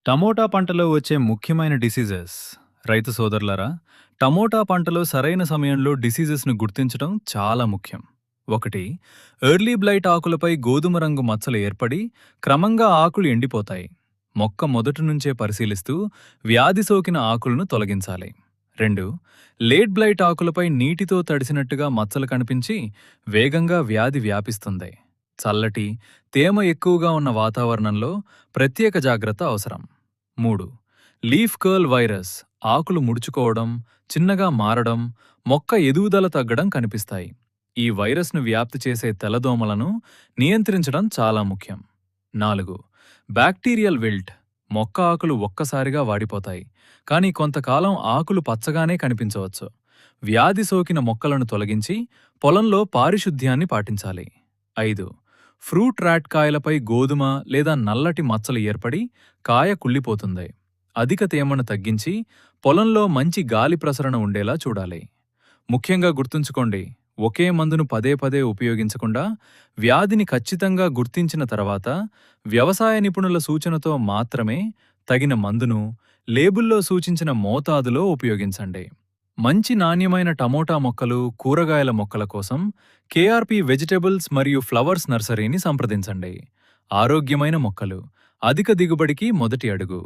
Tomato పంటలో వచ్చే ముఖ్యమైన డిసీజెస్. రైతు సోదరులారా, టమోటా పంటలో సరైన సమయంలో డిసీజెస్‌ను గుర్తించడం చాలా ముఖ్యం. 1. ఎర్లీ బ్లైట్ ఆకులపై గోధుమ రంగు మచ్చలు ఏర్పడి, క్రమంగా ఆకులు ఎండిపోతాయి. మొక్క మొదటి నుంచే పరిశీలిస్తూ, వ్యాధి సోకిన ఆకులను తొలగించాలి. 2. లేట్ బ్లైట్ ఆకులపై నీటితో తడిసినట్టుగా మచ్చలు కనిపించి, వేగంగా వ్యాధి వ్యాపిస్తుంది. చల్లటి, తేమ ఎక్కువగా ఉన్న వాతావరణంలో ప్రత్యేక జాగ్రత్త అవసరం. 3. లీఫ్ కర్ల్ వైరస్ ఆకులు ముడుచుకోవడం, చిన్నగా మారడం, మొక్క ఎదుగుదల తగ్గడం కనిపిస్తాయి. ఈ వైరస్ను వ్యాప్తి చేసే తెల్లదోమలను నియంత్రించడం చాలా ముఖ్యం. 4. బ్యాక్టీరియల్ విల్ట్ మొక్క ఆకులు ఒక్కసారిగా వాడిపోతాయి, కానీ కొంతకాలం ఆకులు పచ్చగానే కనిపించవచ్చు. వ్యాధి సోకిన మొక్కలను తొలగించి పొలంలో పారిశుద్ధ్యాన్ని పాటించాలి. 5. ఫ్రూట్ ర్యాట్ కాయలపై గోధుమ లేదా నల్లటి మచ్చలు ఏర్పడి కాయ కుళ్ళిపోతుంది. అధిక తేమను తగ్గించి పొలంలో మంచి గాలి ప్రసరణ ఉండేలా చూడాలి. ముఖ్యంగా గుర్తుంచుకోండి, ఒకే మందును పదే పదే ఉపయోగించకుండా వ్యాధిని ఖచ్చితంగా గుర్తించిన తర్వాత వ్యవసాయ నిపుణుల సూచనతో మాత్రమే తగిన మందును లేబుల్లో సూచించిన మోతాదులో ఉపయోగించండి. మంచి నాణ్యమైన టమోటా మొక్కలు, కూరగాయల మొక్కల కోసం కేఆర్పి వెజిటబుల్స్ మరియు ఫ్లవర్స్ నర్సరీని సంప్రదించండి. ఆరోగ్యమైన మొక్కలు అధిక దిగుబడికి మొదటి అడుగు.